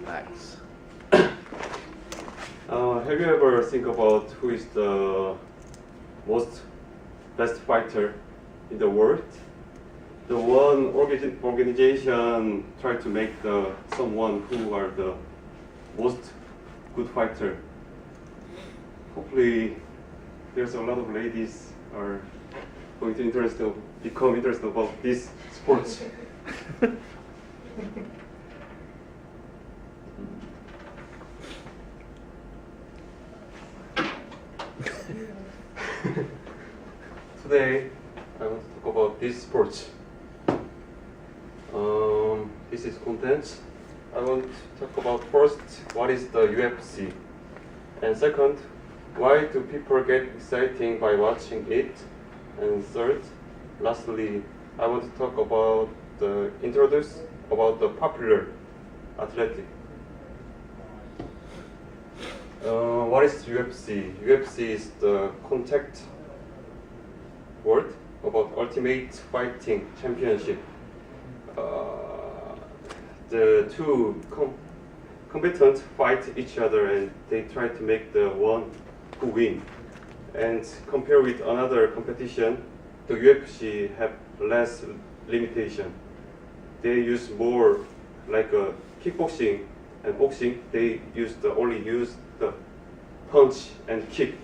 Max. Have you ever think about who is the most best fighter in the world? The one organization try to make the someone who are the most good fighter. Hopefully, there's a lot of ladies are going to become interested about this sports. Today, I want to talk about this sports. This is contents. I want to talk about first, what is the UFC? And second, why do people get exciting by watching it? And third, lastly, I want to talk about introduce about the popular athletic. What is UFC? UFC is the contact word about Ultimate Fighting Championship. The two combatants fight each other and they try to make the one who win. And compared with another competition, the UFC have less limitation. They use more like kickboxing and boxing. They only use the punch and kick,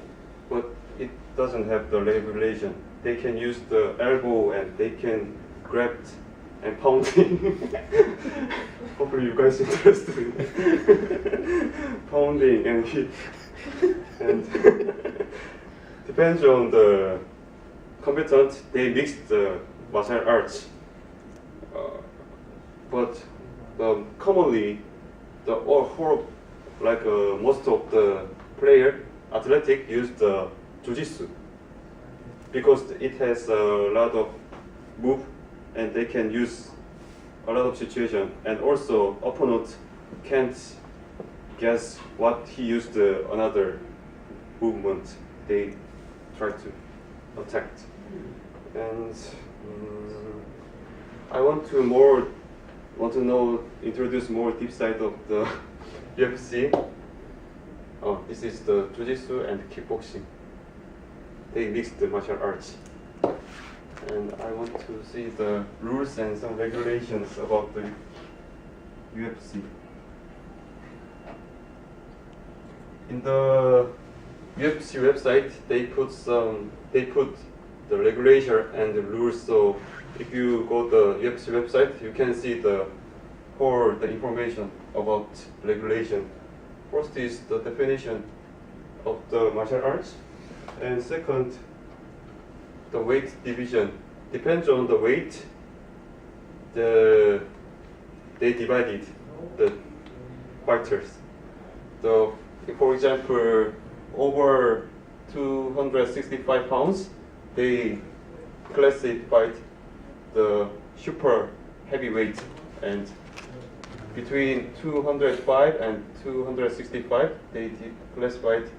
but it doesn't have the regulation. They can use the elbow and they can grab and pounding. Hopefully you guys interested in pounding and hit. And depends on the combatant, they mix the martial arts. But commonly, most of the player athletic use the jiu-jitsu because it has a lot of move and they can use a lot of situation, and also opponent can't guess what he used another movement. They try to attack. And I want to introduce more deep side of the UFC. This is the jiu-jitsu and kickboxing. They mix the martial arts. And I want to see the rules and some regulations about the UFC. In the UFC website, they put the regulation and the rules. So if you go to the UFC website, you can see the information about regulation. First is the definition of the martial arts, and second, the weight division. Depends on the weight, they divided the fighters. So, for example, over 265 pounds, they classified the super heavyweight, and between 205 and 265, they classified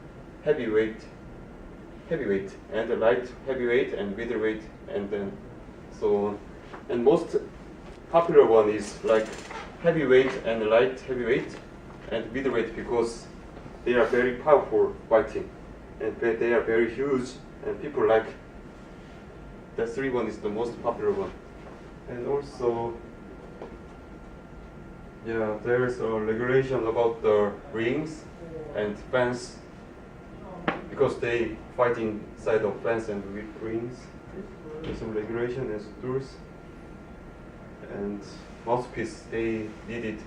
heavyweight, and the light heavyweight and middleweight, and then so on. And most popular one is like heavyweight and light heavyweight and middleweight because they are very powerful fighting, and they are very huge, and people like the three one is the most popular one. And also, there is a regulation about the rings and fence because they fight inside of fence and with rings. There's some regulation and rules. And mouthpiece, they needed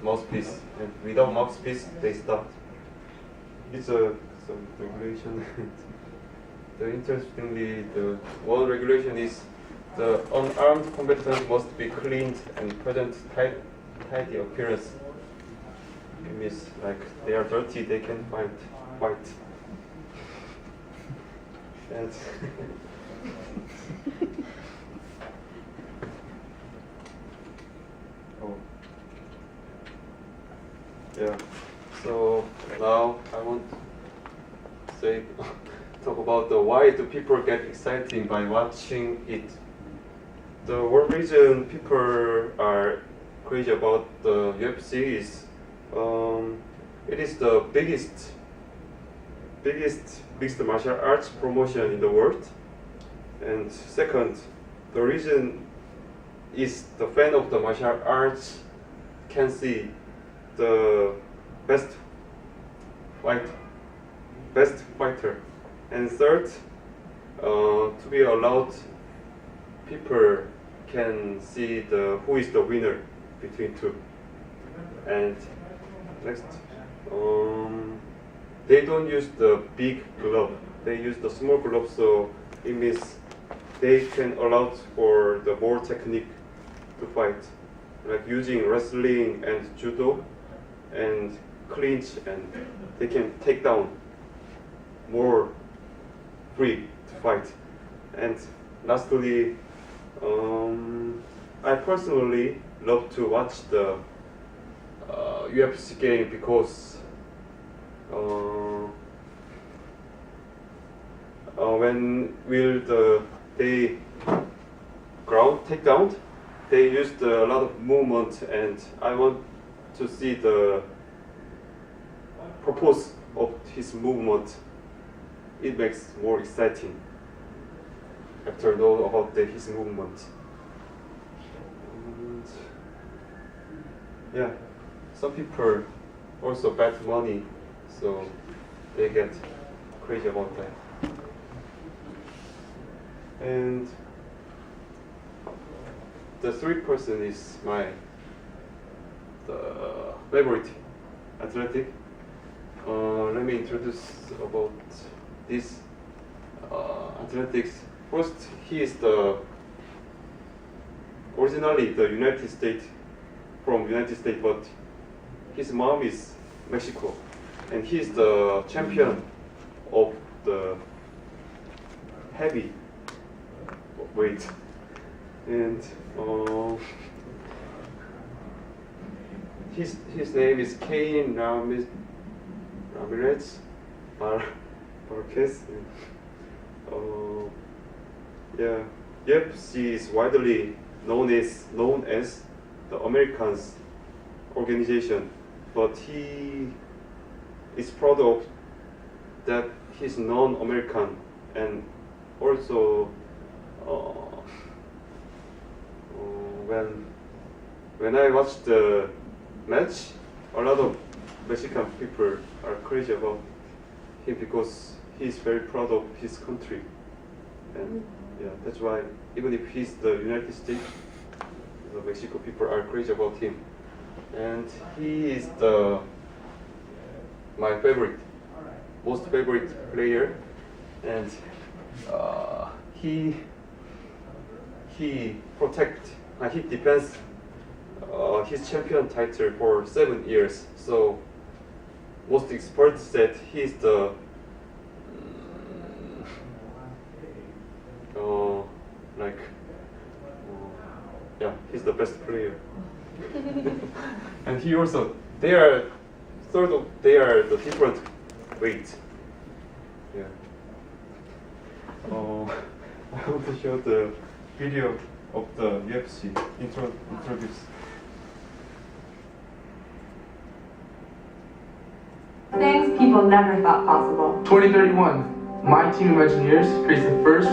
mouthpiece, and without mouthpiece, they stopped. It's some regulation. Interestingly, the one regulation is the unarmed combatant must be cleaned and present tidy appearance. It means like they are dirty, they can fight. And so now I want to talk about why do people get excited by watching it. The one reason people are crazy about the UFC is It is the biggest mixed martial arts promotion in the world. And second, the reason is the fan of the martial arts can see the best fighter. And third, to be allowed, people can see who is the winner between two. And next, they don't use the big glove. They use the small glove, so it means they can allow for the more technique to fight, like using wrestling and judo and clinch, and they can take down more free to fight. And lastly, I personally love to watch the UFC game because when they ground takedown, they used a lot of movement, and I want to see the purpose of his movement. It makes more exciting after know about his movement. And yeah, some people also bet money, so they get crazy about that. And the third person is the favorite athletic. Let me introduce about this athletics. First, he is originally the United States, but his mom is Mexico, and he is the champion of the heavy weight. And his name is Cain Ramirez Marquez. Yeah, UFC is widely known as the Americans organization, but he is proud of that he's non-American. And also when I watched the match, a lot of Mexican people are crazy about him because he's very proud of his country. And yeah, that's why even if he's the United States, the Mexico people are crazy about him. And he is my most favorite player. And he defends his champion title for 7 years. So most experts said he's he's the best player. And he also, they are the different weight. Yeah. I want to show the video of the UFC introduce. Things people never thought possible. 2031, my team of engineers creates the first